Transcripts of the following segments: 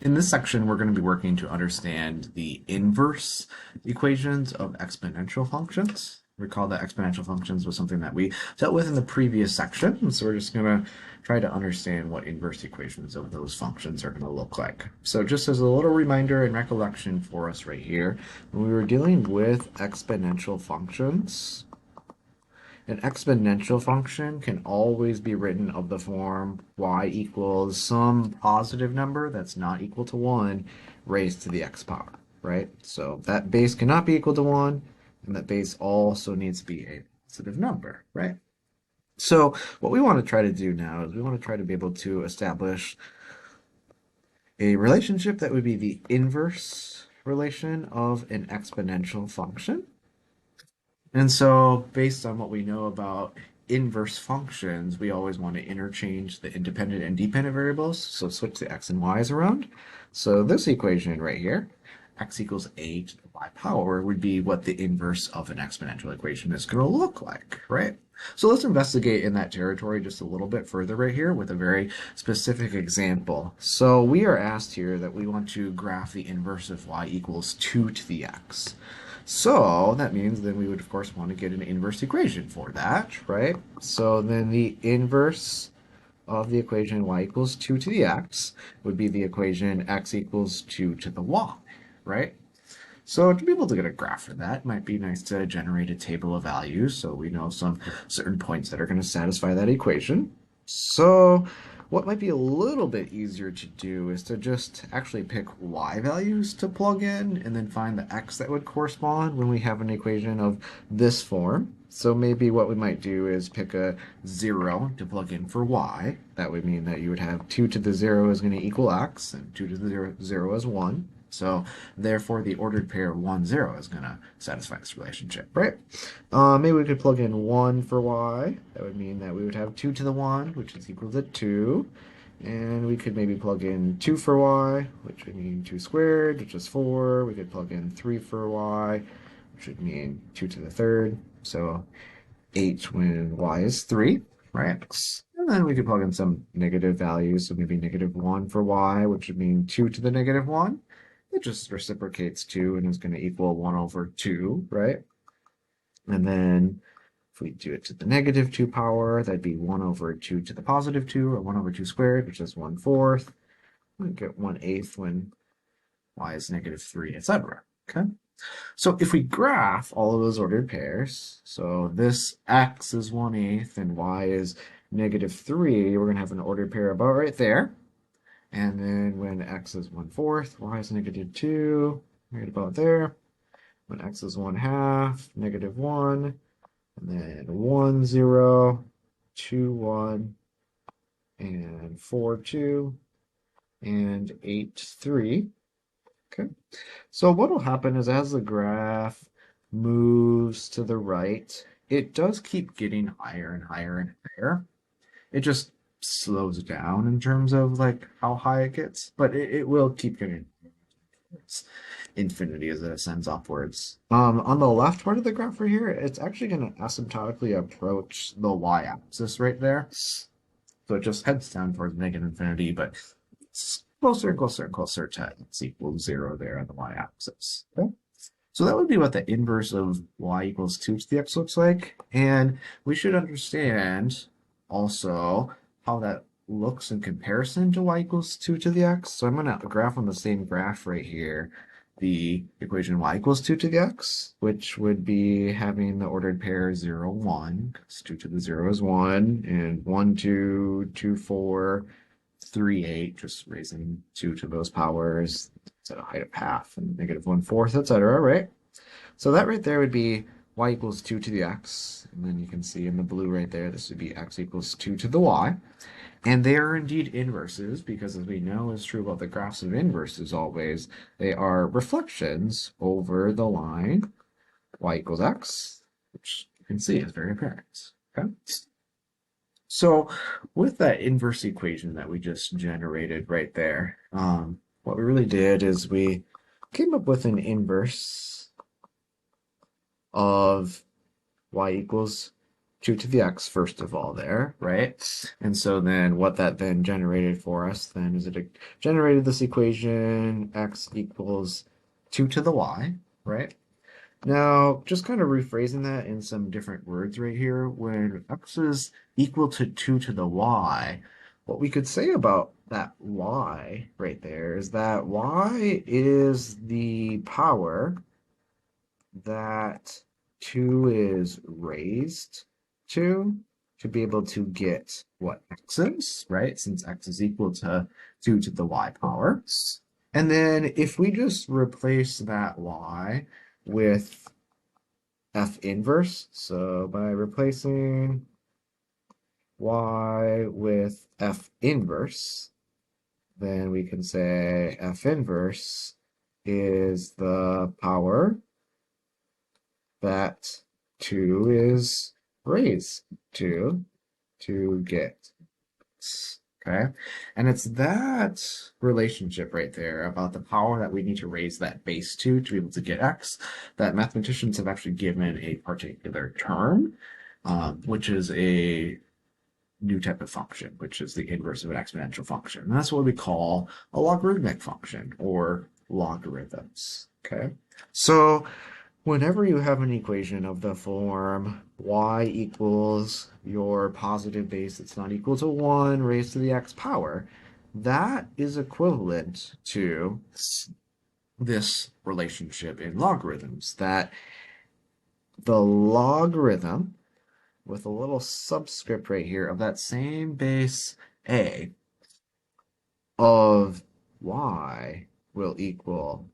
In this section, we're going to be working to understand the inverse equations of exponential functions. Recall that exponential functions was something that we dealt with in the previous section, so we're just going to try to understand what inverse equations of those functions are going to look like. So just as a little reminder and recollection for us right here, when we were dealing with exponential functions, an exponential function can always be written of the form y equals some positive number that's not equal to 1 raised to the x power, right? So that base cannot be equal to 1, and that base also needs to be a positive number, right? So what we want to try to do now is we want to try to be able to establish a relationship that would be the inverse relation of an exponential function. And so, based on what we know about inverse functions, we always want to interchange the independent and dependent variables, so switch the x and y's around. So this equation right here, x equals a to the y power, would be what the inverse of an exponential equation is going to look like, right? So let's investigate in that territory just a little bit further right here with a very specific example. So we are asked here that we want to graph the inverse of y equals 2 to the x. So that means then we would of course want to get an inverse equation for that, right? So then the inverse of the equation y equals 2 to the x would be the equation x equals 2 to the y, right? So to be able to get a graph for that, it might be nice to generate a table of values so we know some certain points that are going to satisfy that equation. So what might be a little bit easier to do is to just actually pick y values to plug in and then find the x that would correspond when we have an equation of this form. So maybe what we might do is pick a 0 to plug in for y. That would mean that you would have 2 to the 0 is going to equal x, and 2 to the 0 is 1. So therefore, the ordered pair 1, 0 is going to satisfy this relationship, right? Maybe we could plug in 1 for y. That would mean that we would have 2 to the 1, which is equal to 2. And we could maybe plug in 2 for y, which would mean 2 squared, which is 4. We could plug in 3 for y, which would mean 2 to the third. So 8 when y is 3, right? And then we could plug in some negative values. So maybe negative 1 for y, which would mean 2 to the negative 1. It just reciprocates 2 and is going to equal 1 over 2, right? And then if we do it to the negative 2 power, that'd be 1 over 2 to the positive 2, or 1 over 2 squared, which is 1/4. We get 1/8 when y is negative 3, etc. Okay? So if we graph all of those ordered pairs, so this x is 1/8 and y is negative 3, we're going to have an ordered pair about right there. And then when x is 1/4, y is negative 2, right about there. When x is 1/2, negative 1, and then 1, 0, 2, 1, and 4, 2, and 8, 3. Okay. So what will happen is as the graph moves to the right, it does keep getting higher and higher and higher. It just slows down in terms of like how high it gets, but it will keep getting towards infinity as it ascends upwards. On the left part of the graph right here, it's actually going to asymptotically approach the y-axis right there. So it just heads down towards negative infinity, but it's closer and closer and closer to x equals 0 there on the y-axis. Okay? So that would be what the inverse of y equals 2 to the x looks like. And we should understand also how that looks in comparison to y equals 2 to the x. So I'm going to graph on the same graph right here the equation y equals 2 to the x, which would be having the ordered pair 0, 1, because 2 to the 0 is 1, and 1, 2, 2, 4, 3, 8, just raising 2 to those powers. It's at a height of half and negative 1/4, etc., right? So that right there would be y equals 2 to the x. And then you can see in the blue right there, this would be x equals 2 to the y. And they are indeed inverses because, as we know is true about the graphs of inverses always, they are reflections over the line y equals x, which you can see is very apparent. Okay? So with that inverse equation that we just generated right there, what we really did is we came up with an inverse of y equals 2 to the x first of all there, right? And so then what that then generated for us then is it generated this equation x equals 2 to the y, right? Now, just kind of rephrasing that in some different words right here, when x is equal to 2 to the y, what we could say about that y right there is that y is the power that 2 is raised to be able to get what x is, right? Since x is equal to 2 to the y power. And then if we just replace that y with f inverse, so by replacing y with f inverse, then we can say f inverse is the power that 2 is raised to get x. Okay. And it's that relationship right there about the power that we need to raise that base to be able to get x that mathematicians have actually given a particular term, which is a new type of function, which is the inverse of an exponential function. And that's what we call a logarithmic function or logarithms. Okay. So whenever you have an equation of the form y equals your positive base that's not equal to 1 raised to the x power, that is equivalent to this relationship in logarithms, that the logarithm with a little subscript right here of that same base a of y will equal.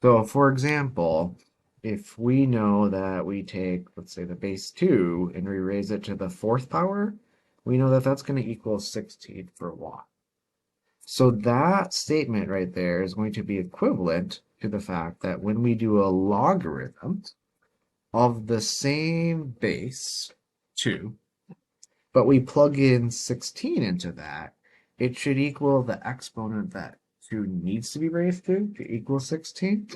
So, for example, if we know that we take, let's say, the base 2 and we raise it to the 4th power, we know that that's going to equal 16 for y. So that statement right there is going to be equivalent to the fact that when we do a logarithm of the same base 2, but we plug in 16 into that, it should equal the exponent that 2 needs to be raised to equal 16.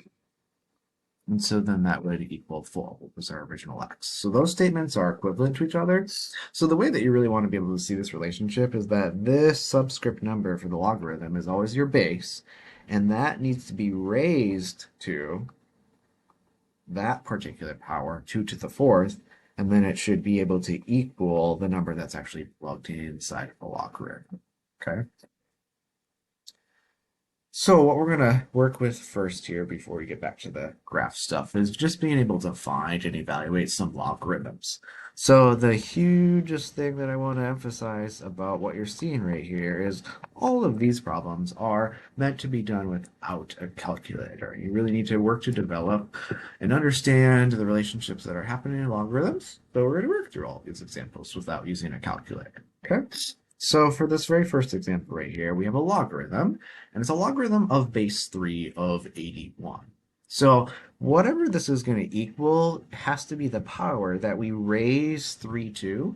And so then that would equal 4, what was our original x. So those statements are equivalent to each other. So the way that you really want to be able to see this relationship is that this subscript number for the logarithm is always your base, and that needs to be raised to that particular power, 2 to the 4th, and then it should be able to equal the number that's actually plugged inside of the logarithm. Okay. So what we're going to work with first here before we get back to the graph stuff is just being able to find and evaluate some logarithms. So the hugest thing that I want to emphasize about what you're seeing right here is all of these problems are meant to be done without a calculator. You really need to work to develop and understand the relationships that are happening in logarithms. So we're going to work through all these examples without using a calculator. Okay? So for this very first example right here, we have a logarithm, and it's a logarithm of base 3 of 81. So whatever this is going to equal has to be the power that we raise 3 to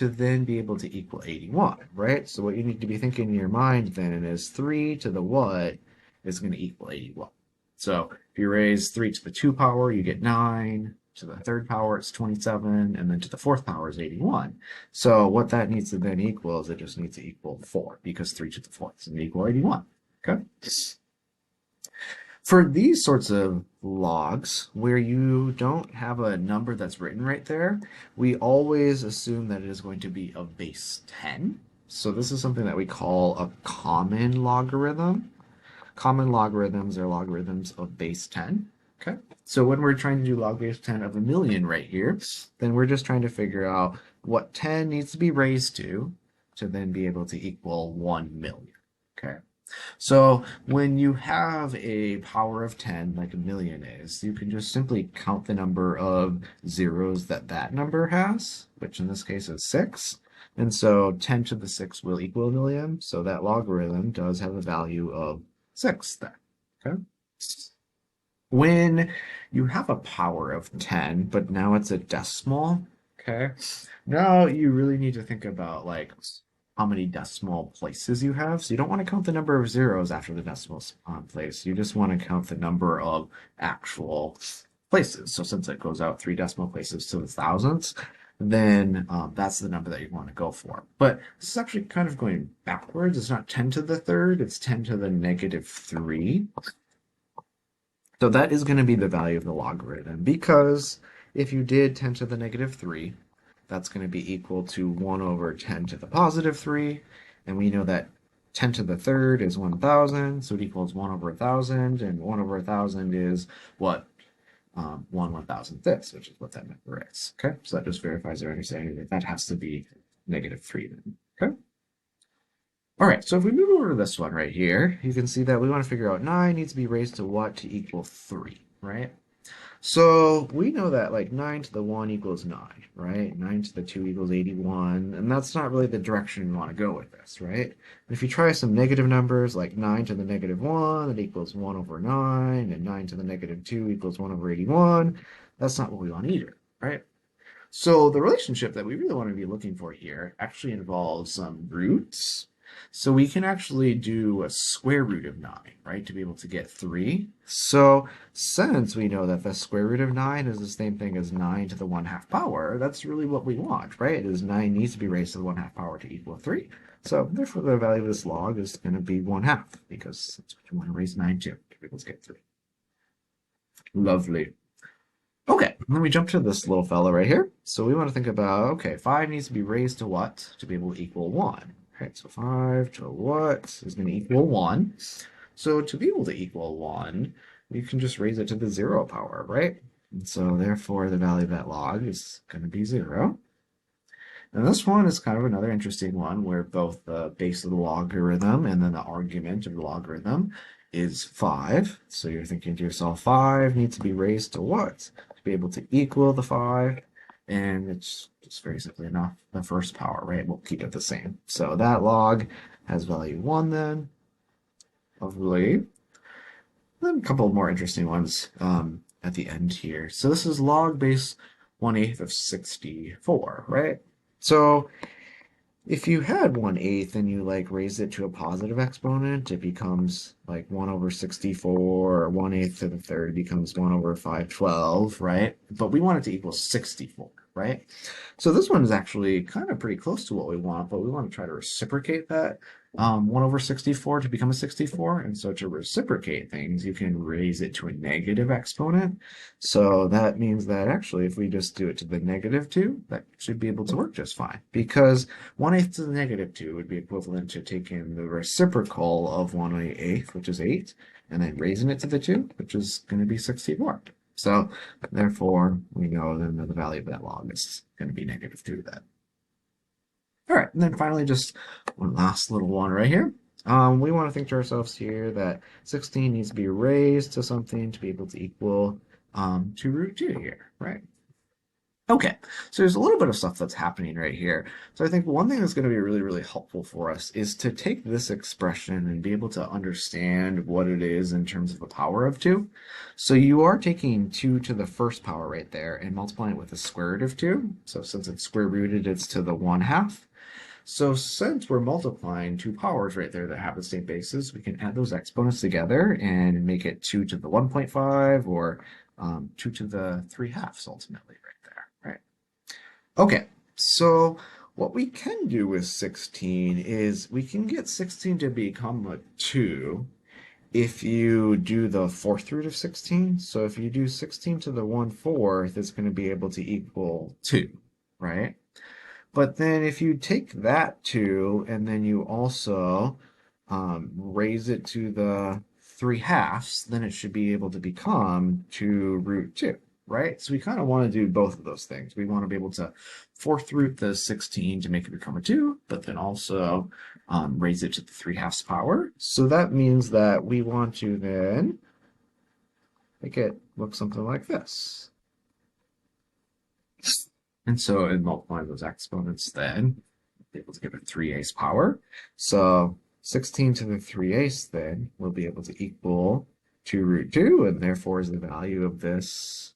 then be able to equal 81, right? So what you need to be thinking in your mind then is 3 to the what is going to equal 81. So if you raise 3 to the 2 power, you get 9. To the 3rd power, it's 27, and then to the 4th power is 81. So what that needs to then equal is it just needs to equal 4, because 3 to the 4th is going to equal 81. Okay? For these sorts of logs, where you don't have a number that's written right there, we always assume that it is going to be of base 10. So this is something that we call a common logarithm. Common logarithms are logarithms of base 10. Okay, so when we're trying to do log base 10 of a million right here, then we're just trying to figure out what 10 needs to be raised to then be able to equal 1 million. Okay, so when you have a power of 10, like a million is, you can just simply count the number of zeros that that number has, which in this case is 6. And so 10 to the 6 will equal a million. So that logarithm does have a value of 6 then. Okay. When you have a power of 10, but now it's a decimal, okay? Now you really need to think about like how many decimal places you have. So you don't want to count the number of zeros after the decimal place. You just want to count the number of actual places. So since it goes out 3 decimal places to the thousandths, then that's the number that you want to go for. But this is actually kind of going backwards. It's not 10 to the third, it's 10 to the negative 3. So that is going to be the value of the logarithm, because if you did 10 to the negative 3, that's going to be equal to 1 over 10 to the positive 3. And we know that 10 to the third is 1,000, so it equals 1 over 1,000, and 1 over 1,000 is what? 1/1000th, which is what that number is. Okay, so that just verifies our understanding that that has to be negative 3 then. Okay. All right, so if we move over to this one right here, you can see that we want to figure out 9 needs to be raised to what to equal 3, right? So we know that like 9 to the 1 equals 9, right? 9 to the 2 equals 81, and that's not really the direction we want to go with this, right? And if you try some negative numbers, like 9 to the negative 1, that equals 1 over 9, and 9 to the negative 2 equals 1 over 81, that's not what we want either, right? So the relationship that we really want to be looking for here actually involves some roots. So we can actually do a square root of 9, right, to be able to get 3. So since we know that the square root of 9 is the same thing as 9 to the 1/2 power, that's really what we want, right? Is 9 needs to be raised to the 1/2 power to equal 3. So therefore the value of this log is going to be 1/2, because that's what you want to raise 9 to be able to get 3. Lovely. Okay, then we jump to this little fella right here. So we want to think about, okay, 5 needs to be raised to what to be able to equal 1? Right, so 5 to what is going to equal 1. So to be able to equal 1, you can just raise it to the 0 power, right? And so therefore the value of that log is going to be 0. And this one is kind of another interesting one where both the base of the logarithm and then the argument of the logarithm is 5. So you're thinking to yourself, 5 needs to be raised to what? To be able to equal the 5. And it's just very simply enough, the first power, right? We'll keep it the same. So that log has value 1 then. Lovely. Then a couple more interesting ones at the end here. So this is log base 1/8 of 64, right? So if you had 1/8 and you like raise it to a positive exponent, it becomes like 1 over 64, or 1/8 to the third becomes 1 over 512, right? But we want it to equal 64, right? So this one is actually kind of pretty close to what we want, but we want to try to reciprocate that 1 over 64 to become a 64. And so to reciprocate things, you can raise it to a negative exponent. So that means that actually if we just do it to the negative 2, that should be able to work just fine, because 1/8 to the negative 2 would be equivalent to taking the reciprocal of 1/8, which is 8, and then raising it to the 2, which is going to be 64. So therefore, we know then that the value of that log is going to be negative 2 then. All right, and then finally, just one last little one right here. We want to think to ourselves here that 16 needs to be raised to something to be able to equal 2 root 2 here, right? Okay, so there's a little bit of stuff that's happening right here. So I think one thing that's going to be really, really helpful for us is to take this expression and be able to understand what it is in terms of a power of 2. So you are taking 2 to the first power right there and multiplying it with the square root of 2. So since it's square rooted, it's to the 1/2. So since we're multiplying 2 powers right there that have the same bases, we can add those exponents together and make it 2 to the 1.5 or 2 to the 3/2 ultimately right there, right? Okay, so what we can do with 16 is we can get 16 to become a 2 if you do the 4th root of 16. So if you do 16 to the 1/4, it's going to be able to equal 2, right? But then if you take that 2 and then you also raise it to the 3/2, then it should be able to become 2 root 2, right? So we kind of want to do both of those things. We want to be able to 4th root the 16 to make it become a 2, but then also raise it to the 3/2 power. So that means that we want to then make it look something like this. And so in multiplying those exponents then, be able to give it 3/8 power. So 16 to the 3/8 then will be able to equal 2 root 2, and therefore is the value of this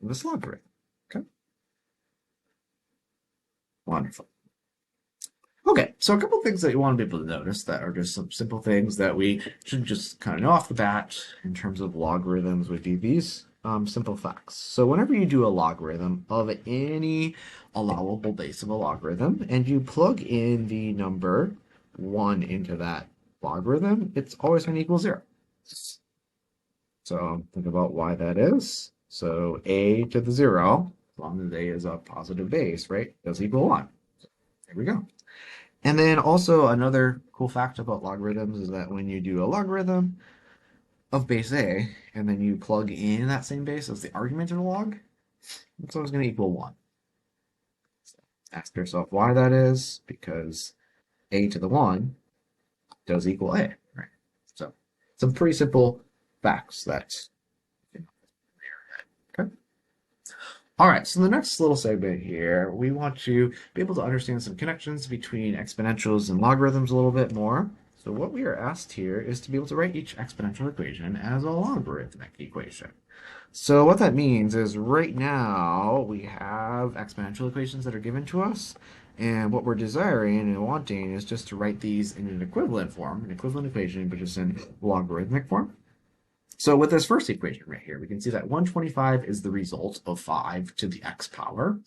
logarithm. Okay. Wonderful. Okay, so a couple things that you want to be able to notice that are just some simple things that we should just kind of know off the bat in terms of logarithms would be these simple facts. So whenever you do a logarithm of any allowable base of a logarithm and you plug in the number 1 into that logarithm, it's always going to equal 0. So think about why that is. So a to the 0, as long as a is a positive base, right, does equal 1. There we go. And then also another cool fact about logarithms is that when you do a logarithm of base a, and then you plug in that same base as the argument of the log, it's always going to equal 1. So ask yourself why that is, because a to the 1 does equal a, right? So some pretty simple facts that. Okay. All right, so the next little segment here, we want to be able to understand some connections between exponentials and logarithms a little bit more. So what we are asked here is to be able to write each exponential equation as a logarithmic equation. So what that means is right now we have exponential equations that are given to us, and what we're desiring and wanting is just to write these in an equivalent form, an equivalent equation, but just in logarithmic form. So with this first equation right here, we can see that 125 is the result of 5 to the x power.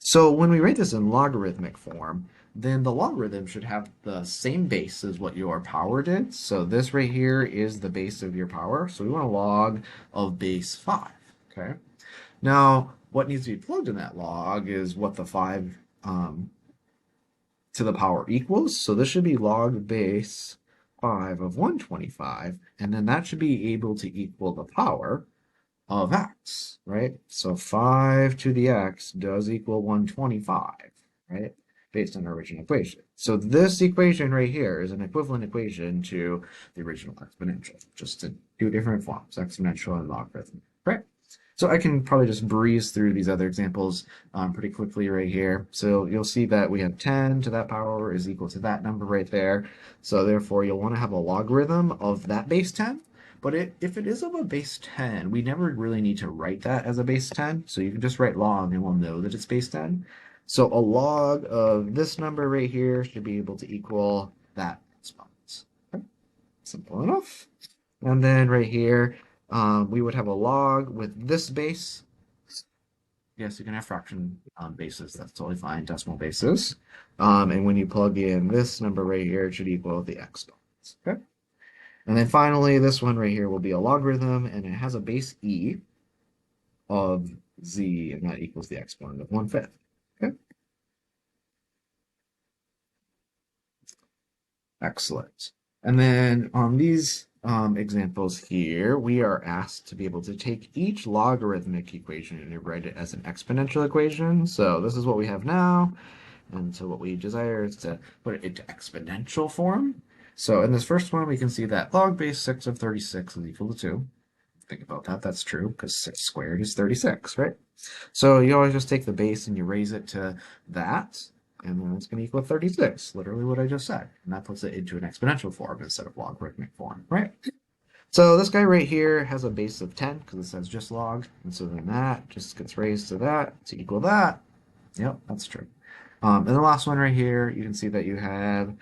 So when we write this in logarithmic form, then the logarithm should have the same base as what your power did. So this right here is the base of your power. So we want a log of base 5. Okay. Now, what needs to be plugged in that log is what the 5 to the power equals. So this should be log base 5 of 125, and then that should be able to equal the power of x, right? So 5 to the x does equal 125, right? Based on our original equation. So this equation right here is an equivalent equation to the original exponential, just in two different forms, exponential and logarithmic, right? So I can probably just breeze through these other examples pretty quickly right here. So you'll see that we have 10 to that power is equal to that number right there. So therefore, you'll want to have a logarithm of that base 10. But if it is of a base 10, we never really need to write that as a base 10. So you can just write log and we'll know that it's base 10. So a log of this number right here should be able to equal that exponent. Okay. Simple enough. And then right here, we would have a log with this base. Yes, you can have fraction bases. That's totally fine. Decimal bases. And when you plug in this number right here, it should equal the exponents. Okay. And then finally, this one right here will be a logarithm, and it has a base e of z, and that equals the exponent of 1/5. Okay. Excellent. And then on these examples here, we are asked to be able to take each logarithmic equation and write it as an exponential equation. So this is what we have now. And so what we desire is to put it into exponential form. So in this first one, we can see that log base 6 of 36 is equal to 2. Think about that. That's true because 6 squared is 36, right? So you always just take the base and you raise it to that, and then it's going to equal 36, literally what I just said. And that puts it into an exponential form instead of logarithmic form, right? So this guy right here has a base of 10 because it says just log. And so then that just gets raised to that to equal that. Yep, that's true. And the last one right here, you can see that you have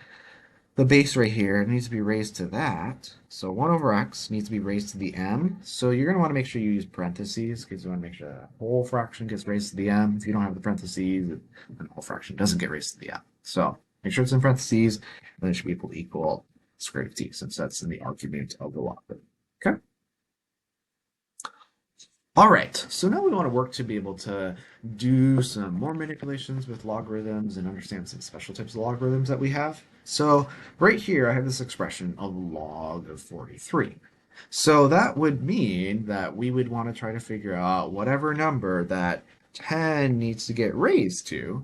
the base right here. It needs to be raised to that. So 1 over x needs to be raised to the m. So you're going to want to make sure you use parentheses because you want to make sure that whole fraction gets raised to the m. If you don't have the parentheses, then the whole fraction doesn't get raised to the m. So make sure it's in parentheses, and then it should be equal square root of t since that's in the argument of the logarithm. Okay. All right, so now we want to work to be able to do some more manipulations with logarithms and understand some special types of logarithms that we have. So right here, I have this expression of log of 43. So that would mean that we would want to try to figure out whatever number that 10 needs to get raised to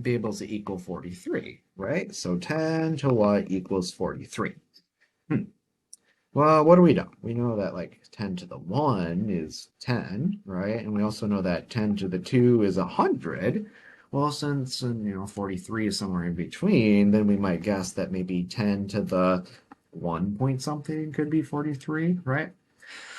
be able to equal 43, right? So 10 to what equals 43? Well, what do we know? We know that like 10 to the 1 is 10, right? And we also know that 10 to the 2 is 100. Well, since 43 is somewhere in between, then we might guess that maybe 10 to the 1 point something could be 43, right?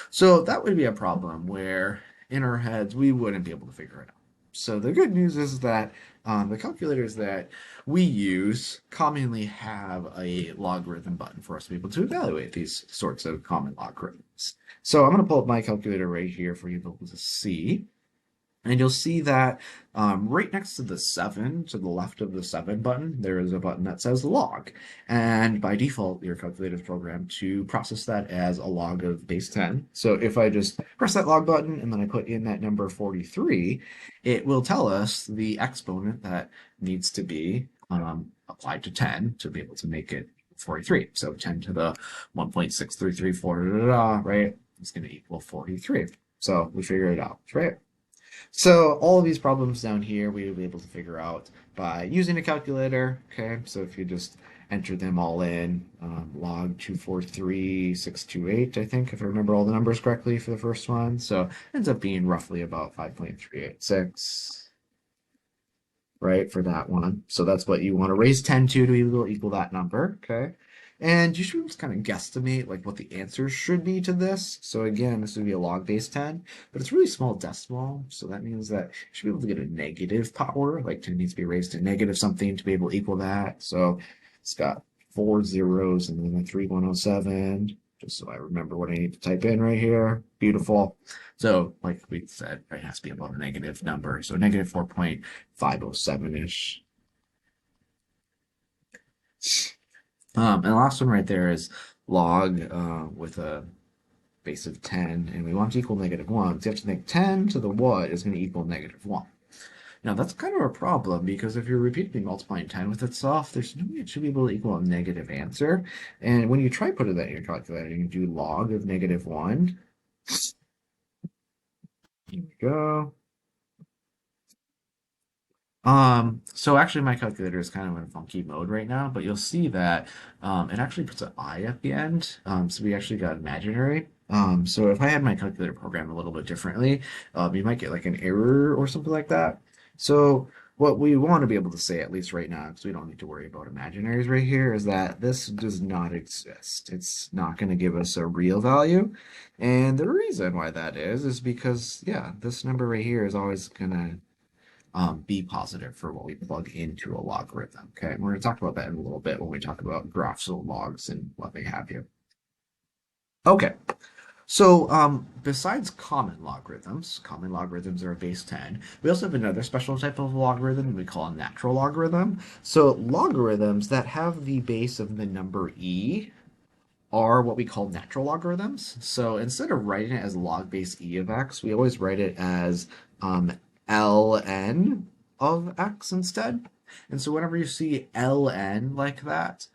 So that would be a problem where in our heads we wouldn't be able to figure it out. So the good news is that The calculators that we use commonly have a logarithm button for us to be able to evaluate these sorts of common logarithms. So I'm going to pull up my calculator right here for you to be able to see. And you'll see that right next to the 7, to the left of the 7 button, there is a button that says log. And by default, your calculator is programmed to process that as a log of base 10. So if I just press that log button and then I put in that number 43, it will tell us the exponent that needs to be applied to 10 to be able to make it 43. So 10 to the 1.6334, right? It's going to equal 43. So we figured it out, right? So all of these problems down here we will be able to figure out by using a calculator. Okay, so if you just enter them all in, log 243628, I think, if I remember all the numbers correctly for the first one. So it ends up being roughly about 5.386, right, for that one. So that's what you want to raise 10 to equal that number. Okay. And you should just kind of guesstimate like what the answers should be to this. So again, this would be a log base 10, but it's really small decimal. So that means that you should be able to get a negative power, like 10 needs to be raised to negative something to be able to equal that. So it's got 4 zeros and then a 3107, just so I remember what I need to type in right here. Beautiful. So like we said, it has to be above a negative number. So negative 4.507-ish. And the last one right there is log with a base of 10, and we want to equal -1. So you have to think 10 to the what is going to equal -1. Now that's kind of a problem because if you're repeatedly multiplying 10 with itself, there's no way it should be able to equal a negative answer. And when you try putting that in your calculator, you do log of -1. Here we go. So actually my calculator is kind of in a funky mode right now, but you'll see that it actually puts an I at the end. So we actually got imaginary. So if I had my calculator programmed a little bit differently, you might get like an error or something like that. So what we want to be able to say, at least right now, because we don't need to worry about imaginaries right here, is that this does not exist. It's not going to give us a real value. And the reason why that is because, yeah, this number right here is always going to be positive for what we plug into a logarithm. Okay, and we're going to talk about that in a little bit when we talk about graphs of logs and what they have you. Okay, so besides common logarithms are a base 10. We also have another special type of logarithm we call a natural logarithm. So logarithms that have the base of the number e are what we call natural logarithms. So instead of writing it as log base e of x, we always write it as ln of x instead. And so whenever you see ln like that,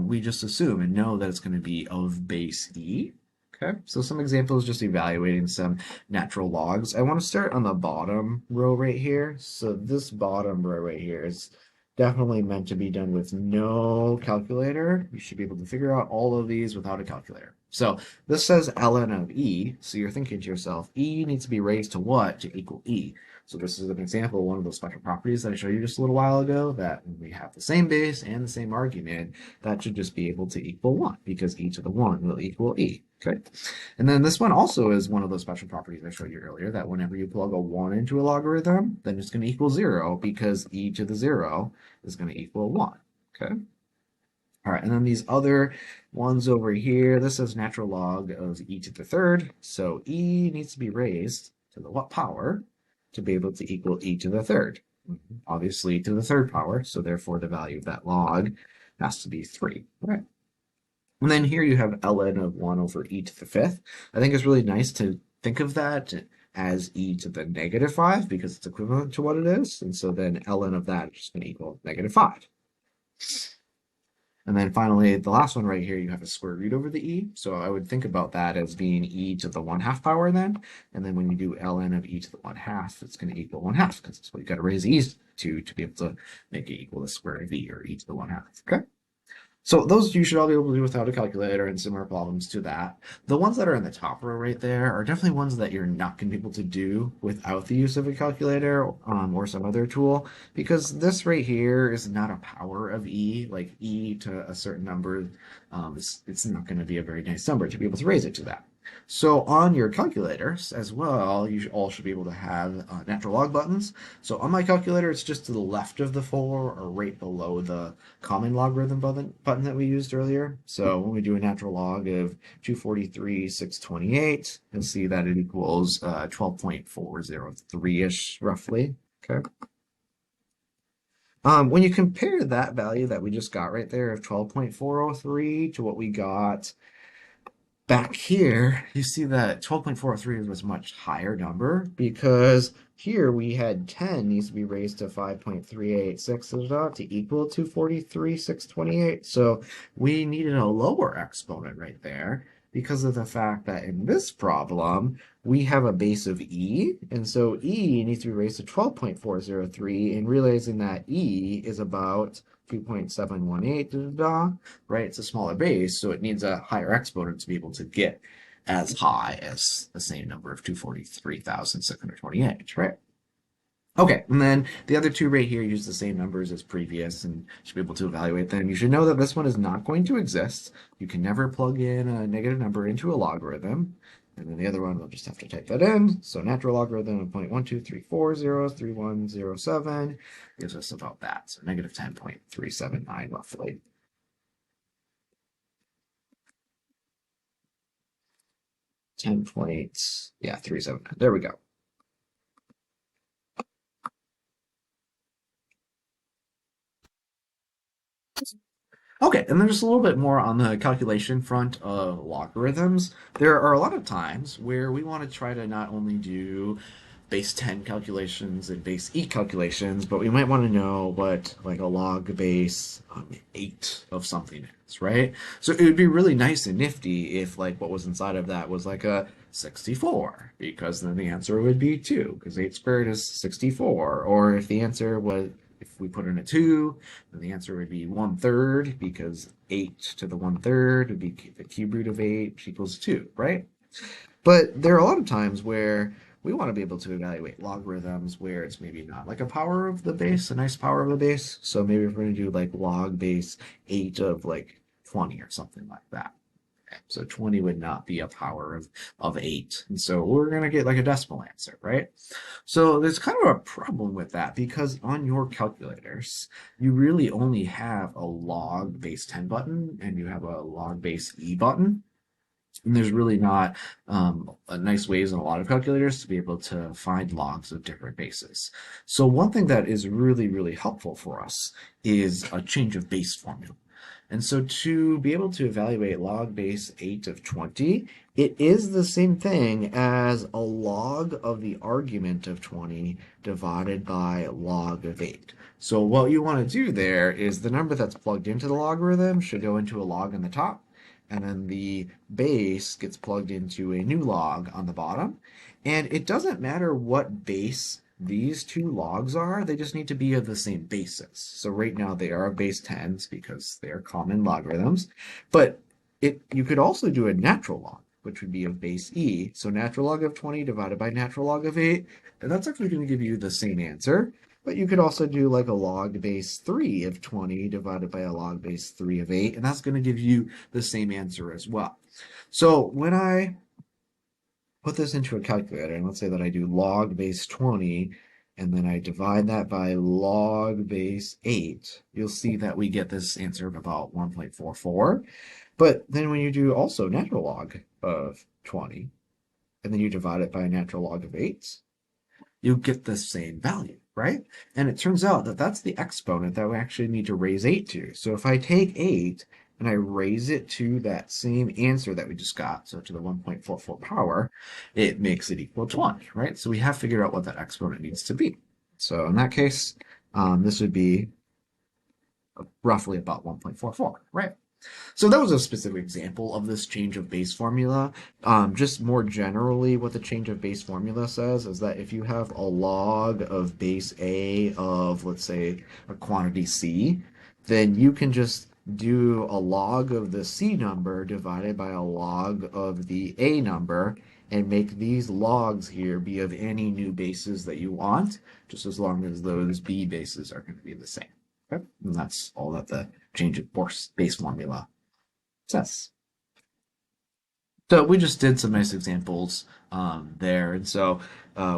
we just assume and know that it's going to be of base e. Okay, so some examples just evaluating some natural logs. I want to start on the bottom row right here. So this bottom row right here is definitely meant to be done with no calculator. You should be able to figure out all of these without a calculator. So this says ln of e, so you're thinking to yourself, e needs to be raised to what to equal e? So this is an example of one of those special properties that I showed you just a little while ago, that when we have the same base and the same argument, that should just be able to equal 1, because e to the 1 will equal e. Okay, and then this one also is one of those special properties I showed you earlier, that whenever you plug a 1 into a logarithm, then it's going to equal 0, because e to the 0 is going to equal 1. Okay. All right, and then these other ones over here, this is natural log of e to the 3rd. So e needs to be raised to the what power to be able to equal e to the 3rd? Obviously to the 3rd power, so therefore the value of that log has to be 3. All right. And then here you have ln of 1 over e to the 5th. I think it's really nice to think of that as e to the -5 because it's equivalent to what it is. And so then ln of that is just going to equal -5. And then finally, the last one right here, you have a square root over the e. So I would think about that as being e to the 1/2 power then. And then when you do ln of e to the 1/2, it's going to equal 1/2 because that's what you got to raise e to be able to make it equal the square of e, or e to the 1/2. Okay. So those you should all be able to do without a calculator, and similar problems to that. The ones that are in the top row right there are definitely ones that you're not going to be able to do without the use of a calculator or some other tool, because this right here is not a power of e, like e to a certain number. It's not going to be a very nice number to be able to raise it to that. So on your calculators as well, you all should be able to have natural log buttons. So on my calculator, it's just to the left of the 4 or right below the common logarithm button that we used earlier. So when we do a natural log of 243, 628, you'll see that it equals 12.403-ish roughly. Okay. When you compare that value that we just got right there of 12.403 to what we got back here, you see that 12.403 was a much higher number because here we had 10 needs to be raised to 5.386 to equal to 43,628. So we needed a lower exponent right there because of the fact that in this problem, we have a base of e, and so e needs to be raised to 12.403, and realizing that e is about 2.718, right? It's a smaller base, so it needs a higher exponent to be able to get as high as the same number of 243,628, right? Okay, and then the other two right here use the same numbers as previous and should be able to evaluate them. You should know that this one is not going to exist. You can never plug in a negative number into a logarithm. And then the other one, we'll just have to type that in. So natural logarithm of 0.123403107 gives us about that. So negative 10.379 roughly. 379. There we go. Okay, and then just a little bit more on the calculation front of logarithms. There are a lot of times where we want to try to not only do base 10 calculations and base e calculations, but we might want to know what like a log base 8 of something is, right? So it would be really nice and nifty if like what was inside of that was like a 64, because then the answer would be 2, because 8 squared is 64. Or if the answer was, if we put in a 2, then the answer would be 1/3, because 8 to the 1/3 would be the cube root of 8, which equals 2, right? But there are a lot of times where we want to be able to evaluate logarithms where it's maybe not like a power of the base, a nice power of the base. So maybe if we're going to do like log base 8 of like 20 or something like that. So 20 would not be a power of 8. And so we're going to get like a decimal answer, right? So there's kind of a problem with that because on your calculators, you really only have a log base 10 button and you have a log base E button. And there's really not a nice ways in a lot of calculators to be able to find logs of different bases. So one thing that is really, really helpful for us is a change of base formula. And so to be able to evaluate log base 8 of 20, it is the same thing as a log of the argument of 20 divided by log of 8. So what you want to do there is the number that's plugged into the logarithm should go into a log on the top, and then the base gets plugged into a new log on the bottom. And it doesn't matter what base these two logs are, they just need to be of the same basis. So right now they are of base 10s because they are common logarithms, but you could also do a natural log, which would be of base e. So natural log of 20 divided by natural log of 8, and that's actually going to give you the same answer. But you could also do like a log base 3 of 20 divided by a log base 3 of 8, and that's going to give you the same answer as well. So when I put this into a calculator, and let's say that I do log base 20, and then I divide that by log base 8, you'll see that we get this answer of about 1.44. But then when you do also natural log of 20, and then you divide it by a natural log of 8, you get the same value, right? And it turns out that that's the exponent that we actually need to raise 8 to. So if I take 8 and I raise it to that same answer that we just got, so to the 1.44 power, it makes it equal 20, right? So we have figured out what that exponent needs to be. So in that case, this would be roughly about 1.44, right? So that was a specific example of this change of base formula. Just more generally, what the change of base formula says is that if you have a log of base A of, let's say, a quantity C, then you can just do a log of the C number divided by a log of the A number and make these logs here be of any new bases that you want, just as long as those B bases are going to be the same. Okay? And that's all that the change of base formula says. So we just did some nice examples there. And so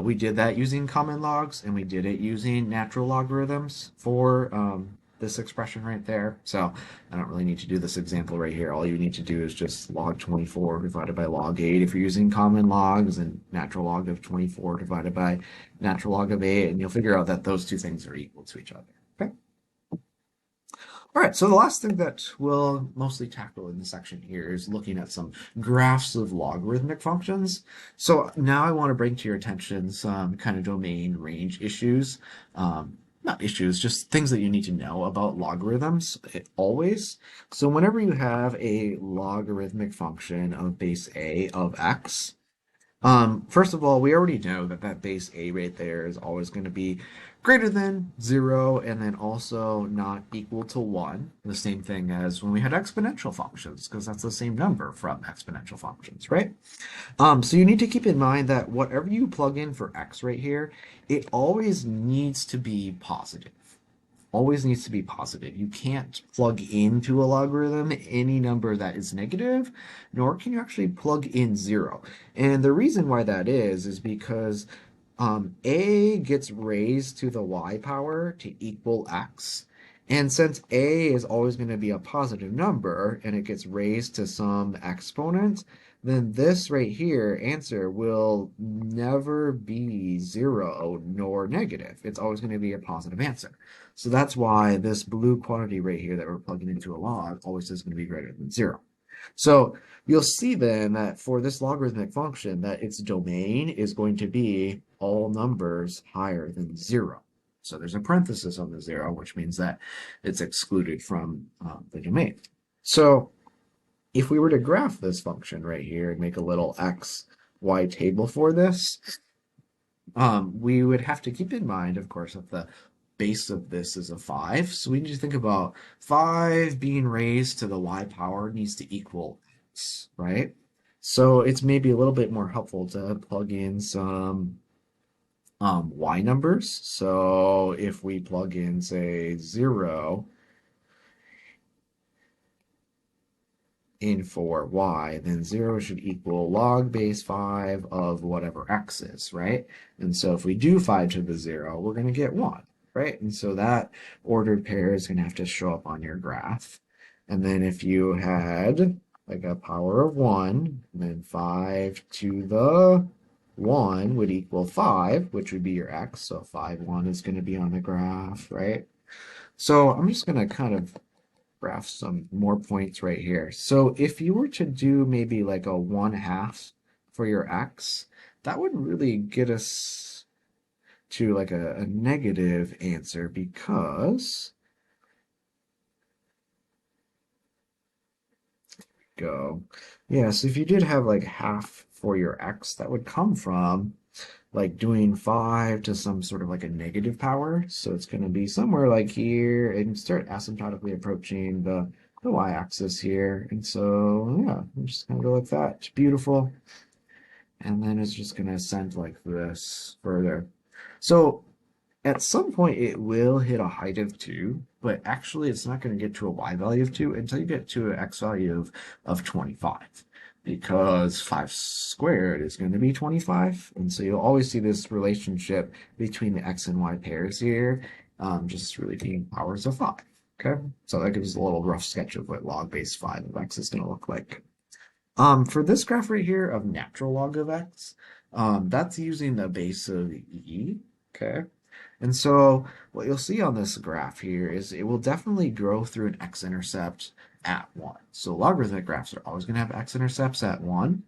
we did that using common logs and we did it using natural logarithms for this expression right there. So I don't really need to do this example right here. All you need to do is just log 24 divided by log 8 if you're using common logs, and natural log of 24 divided by natural log of 8. And you'll figure out that those two things are equal to each other. Okay. All right, so the last thing that we'll mostly tackle in this section here is looking at some graphs of logarithmic functions. So now I want to bring to your attention some kind of domain range issues. Not issues, just things that you need to know about logarithms always. So whenever you have a logarithmic function of base a of x, first of all, we already know that that base a right there is always going to be greater than 0 and then also not equal to 1. The same thing as when we had exponential functions, because that's the same number from exponential functions, right? So you need to keep in mind that whatever you plug in for x right here, it always needs to be positive. Always needs to be positive. You can't plug into a logarithm any number that is negative, nor can you actually plug in 0. And the reason why that is because a gets raised to the y power to equal x. And since a is always going to be a positive number and it gets raised to some exponent, then this right here, answer, will never be 0 nor negative. It's always going to be a positive answer. So that's why this blue quantity right here that we're plugging into a log always is going to be greater than 0. So you'll see then that for this logarithmic function that its domain is going to be all numbers higher than 0. So there's a parenthesis on the 0, which means that it's excluded from the domain. So if we were to graph this function right here and make a little x, y table for this, we would have to keep in mind, of course, that the base of this is a 5. So we need to think about 5 being raised to the y power needs to equal x, right? So it's maybe a little bit more helpful to plug in some y numbers. So if we plug in, say, 0 in for y, then 0 should equal log base 5 of whatever x is, right? And so if we do 5 to the 0, we're going to get 1, right? And so that ordered pair is going to have to show up on your graph. And then if you had like a power of 1, then 5 to the 1 would equal 5, which would be your x. So 5, 1 is going to be on the graph, right? So I'm just going to kind of graph some more points right here. So if you were to do maybe like a 1/2 for your x, that would really get us to like a negative answer because yeah, so if you did have like half for your x, that would come from like doing 5 to some sort of like a negative power. So it's going to be somewhere like here and start asymptotically approaching the y-axis here. And so, yeah, I'm just going to go like that. It's beautiful. And then it's just going to ascend like this further. So at some point it will hit a height of 2, but actually it's not going to get to a y value of 2 until you get to an x value of 25. Because 5 squared is going to be 25. And so you'll always see this relationship between the x and y pairs here, just really being powers of 5. Okay, so that gives a little rough sketch of what log base 5 of x is going to look like. For this graph right here of natural log of x, that's using the base of e. Okay, and so what you'll see on this graph here is it will definitely grow through an x-intercept at 1. So logarithmic graphs are always going to have x-intercepts at 1.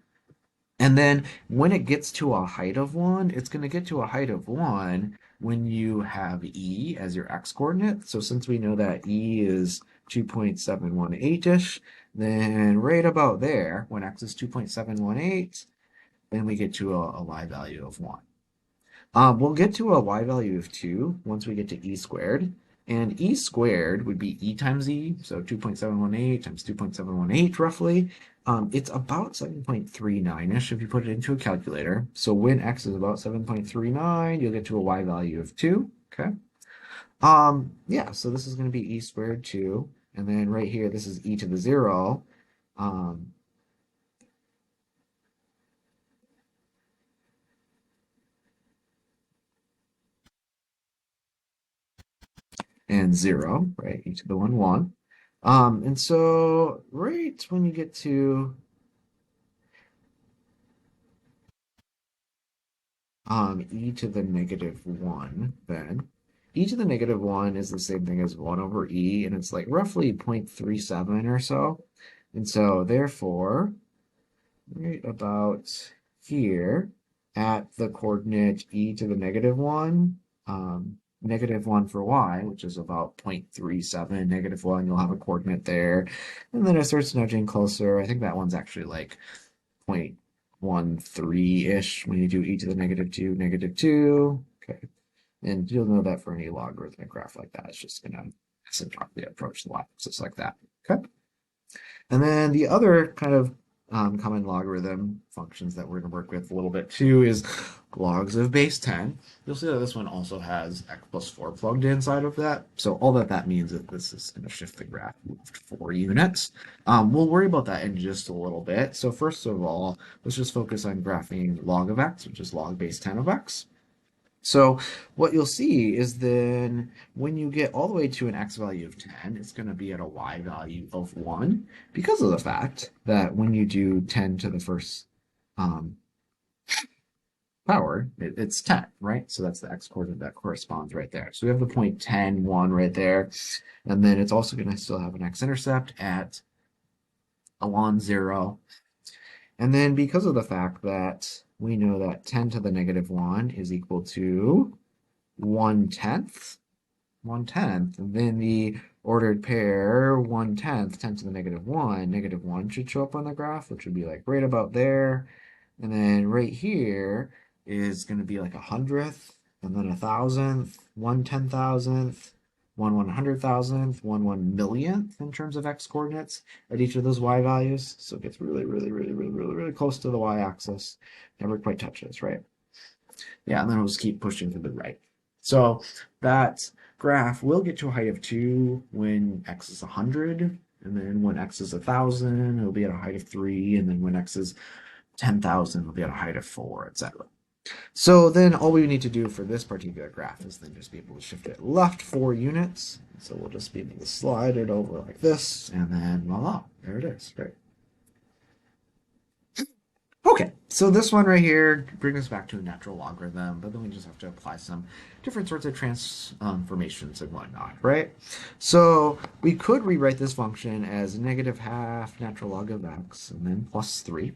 And then when it gets to a height of 1, it's going to get to a height of 1 when you have e as your x-coordinate. So since we know that e is 2.718-ish, then right about there, when x is 2.718, then we get to a y value of 1. We'll get to a y value of 2 once we get to e squared. And e squared would be e times e, so 2.718 times 2.718 roughly. It's about 7.39-ish if you put it into a calculator. So when x is about 7.39, you'll get to a y value of 2, okay? Yeah, so this is going to be e squared 2. And then right here, this is e to the 0. and 0, right? E to the 1, 1. And so right when you get to e to the negative 1, then e to the negative 1 is the same thing as 1 over e, and it's like roughly 0.37 or so. And so therefore, right about here at the coordinate e to the negative 1, negative 1 for y, which is about 0.37, negative 1, you'll have a coordinate there. And then it starts nudging closer. I think that one's actually like 0.13-ish when you do e to the negative 2, negative 2. Okay. And you'll know that for any logarithmic graph like that, it's just going to asymptotically approach the y-axis like that. Okay. And then the other kind of common logarithm functions that we're going to work with a little bit too is logs of base 10. You'll see that this one also has x plus 4 plugged inside of that. So all that means is this is going to shift the graph left 4 units. We'll worry about that in just a little bit. So first of all, let's just focus on graphing log of x, which is log base 10 of x. So what you'll see is then when you get all the way to an x value of 10, it's going to be at a y value of 1 because of the fact that when you do 10 to the first power, it's 10, right? So that's the x coordinate that corresponds right there. So we have the point 10, 1 right there. And then it's also going to still have an x-intercept at a 1, 0. And then because of the fact that we know that 10 to the negative 1 is equal to 1/10, 1/10, and then the ordered pair 1/10, 10 to the negative 1, negative 1 should show up on the graph, which would be like right about there. And then right here is going to be like 100th, and then 1,000th, 1/10,000th, 1/100,000th, 1/1,000,000th in terms of x coordinates at each of those y values. So it gets really, really, really, really, really, really close to the y-axis. Never quite touches, right? Yeah, and then it'll just keep pushing to the right. So that graph will get to a height of 2 when x is 100, and then when x is 1,000, it'll be at a height of 3, and then when x is 10,000, it'll be at a height of 4, etc. So then all we need to do for this particular graph is then just be able to shift it left 4 units. So we'll just be able to slide it over like this, and then voila, there it is, right? Okay, so this one right here brings us back to a natural logarithm, but then we just have to apply some different sorts of transformations and whatnot, right? So we could rewrite this function as -½ natural log of x and then plus 3.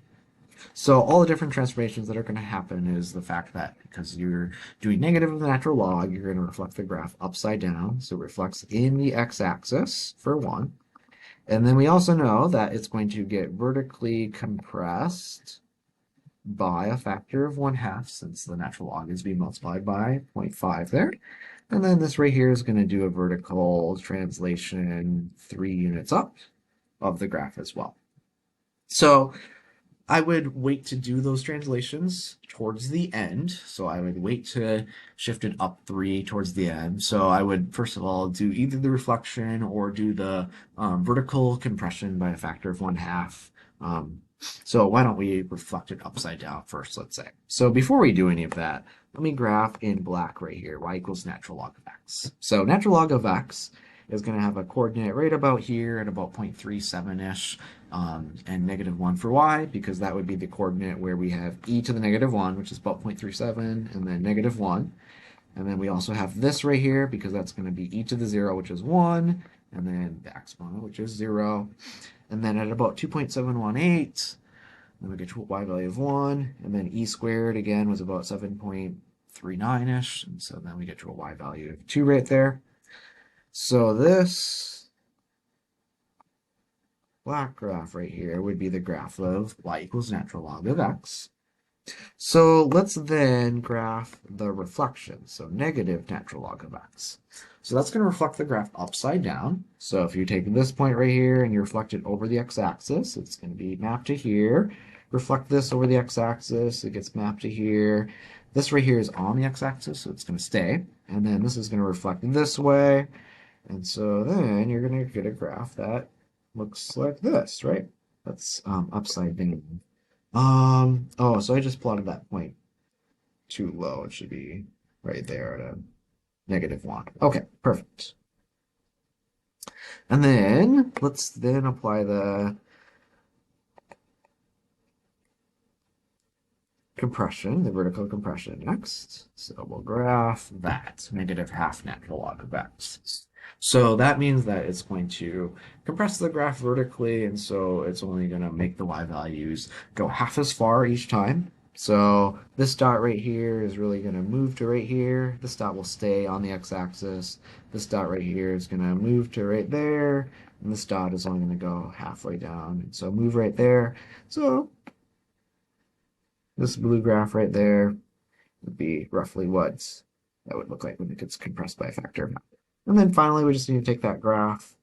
So all the different transformations that are going to happen is the fact that because you're doing negative of the natural log, you're going to reflect the graph upside down. So it reflects in the x-axis for 1. And then we also know that it's going to get vertically compressed by a factor of 1/2 since the natural log is being multiplied by 0.5 there. And then this right here is going to do a vertical translation 3 units up of the graph as well. So I would wait to do those translations towards the end. So I would wait to shift it up 3 towards the end. So I would, first of all, do either the reflection or do the vertical compression by a factor of 1/2. So why don't we reflect it upside down first, let's say. So before we do any of that, let me graph in black right here, y equals natural log of x. So natural log of x is going to have a coordinate right about here at about 0.37-ish, and -1 for y, because that would be the coordinate where we have e to the -1, which is about 0.37, and then -1. And then we also have this right here, because that's going to be e to the 0, which is 1, and then the exponent, which is 0. And then at about 2.718, then we get to a y value of 1, and then e squared, again, was about 7.39-ish, and so then we get to a y value of 2 right there. So this black graph right here would be the graph of y equals natural log of x. So let's then graph the reflection, so negative natural log of x. So that's going to reflect the graph upside down. So if you take this point right here and you reflect it over the x-axis, it's going to be mapped to here. Reflect this over the x-axis, it gets mapped to here. This right here is on the x-axis, so it's going to stay. And then this is going to reflect this way. And so then you're going to get a graph that looks like this, right? That's upside down. Oh, so I just plotted that point too low. It should be right there at a -1. Okay, perfect. And then let's then apply the compression, the vertical compression next. So we'll graph that, negative half natural log of x. So that means that it's going to compress the graph vertically, and so it's only going to make the y values go half as far each time. So this dot right here is really going to move to right here. This dot will stay on the x-axis. This dot right here is going to move to right there, and this dot is only going to go halfway down. And so move right there. So this blue graph right there would be roughly what that would look like when it gets compressed by a factor of half. And then finally, we just need to take that graph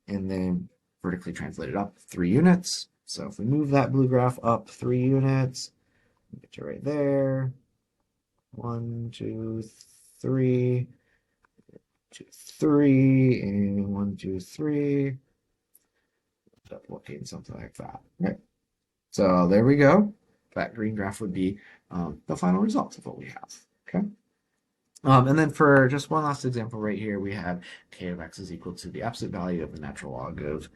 and then vertically translate it up 3 units. So if we move that blue graph up 3 units, get to right there. 1, 2, 3, 2, 3, and 1, 2, 3. End up looking something like that. Right. So there we go. That green graph would be the final result of what we have. Okay. And then for just one last example right here, we have k of x is equal to the absolute value of the natural log of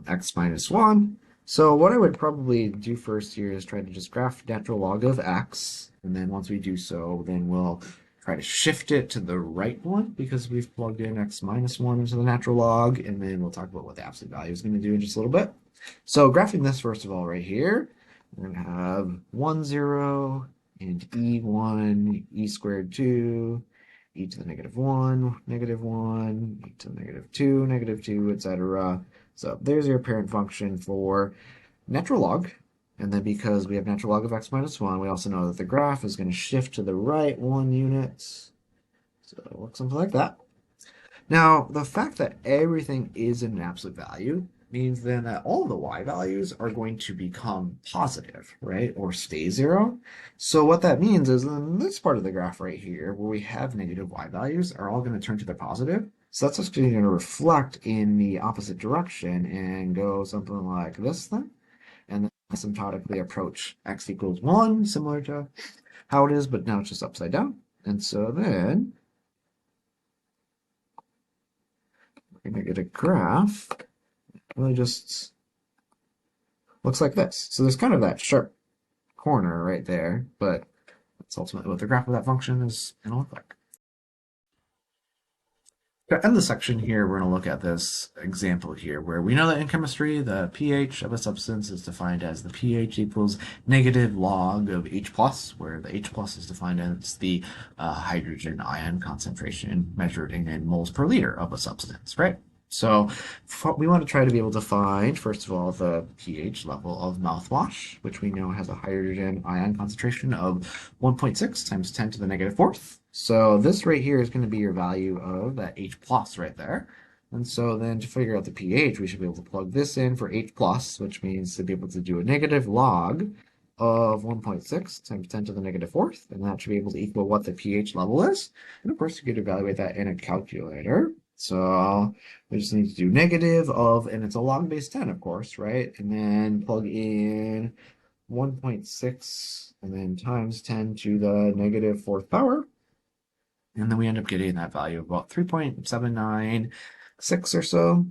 x minus 1. So what I would probably do first here is try to just graph natural log of x. And then once we do so, then we'll try to shift it to the right one because we've plugged in x minus 1 into the natural log. And then we'll talk about what the absolute value is going to do in just a little bit. So graphing this first of all right here, we're going to have 1, 0, and e1, e squared 2, e to the negative 1, negative 1, e to the negative 2, etc. So there's your parent function for natural log. And then because we have natural log of x minus 1, we also know that the graph is going to shift to the right 1 unit. So it'll look something like that. Now, the fact that everything is an absolute value means then that all of the y values are going to become positive, right? Or stay 0. So what that means is in this part of the graph right here, where we have negative y values, are all going to turn to the positive. So that's just going to reflect in the opposite direction and go something like this then. And then asymptotically approach x equals 1, similar to how it is, but now it's just upside down. And so then we're going to get a graph. Really just looks like this. So there's kind of that sharp corner right there, but that's ultimately what the graph of that function is going to look like. To end the section here, we're going to look at this example here where we know that in chemistry, the pH of a substance is defined as the pH equals negative log of H plus, where the H plus is defined as the hydrogen ion concentration measured in moles per liter of a substance, right? So we want to try to be able to find, first of all, the pH level of mouthwash, which we know has a hydrogen ion concentration of 1.6 times 10 to the negative fourth. So this right here is going to be your value of that H plus right there. And so then to figure out the pH, we should be able to plug this in for H plus, which means to be able to do a negative log of 1.6 times 10 to the negative fourth, and that should be able to equal what the pH level is. And of course, you could evaluate that in a calculator. So we just need to do negative of, and it's a log base 10, of course, right? And then plug in 1.6 and then times 10 to the negative fourth power. And then we end up getting that value of about 3.796 or so.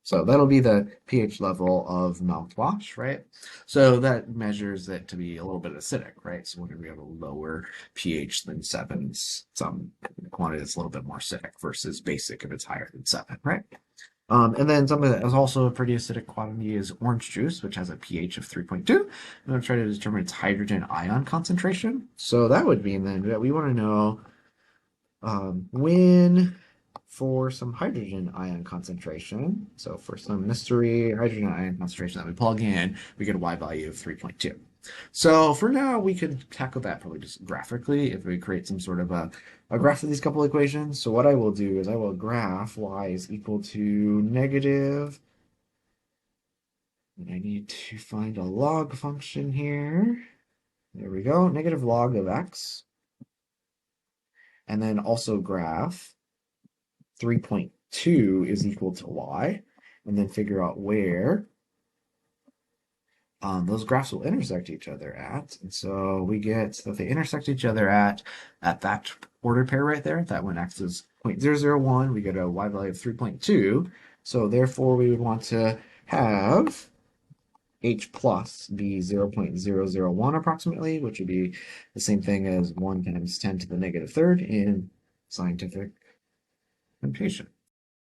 So that'll be the pH level of mouthwash, right? So that measures it to be a little bit acidic, right? So whenever we have a lower pH than 7, some quantity that's a little bit more acidic versus basic if it's higher than 7, right? And then something that is also a pretty acidic quantity is orange juice, which has a pH of 3.2. I'm going to try to determine its hydrogen ion concentration. So that would mean then that we want to know when for some hydrogen ion concentration. So for some mystery hydrogen ion concentration that we plug in, we get a y value of 3.2. So for now, we could tackle that probably just graphically if we create some sort of a graph of these couple equations. So what I will do is I will graph y is equal to negative, and I need to find a log function here. There we go, negative log of x. And then also graph 3.2 is equal to y, and then figure out where those graphs will intersect each other at. And so we get that they intersect each other at that ordered pair right there. That when x is 0.001, we get a y value of 3.2. So therefore, we would want to have h plus be 0.001 approximately, which would be the same thing as 1 times 10 to the negative third in scientific notation.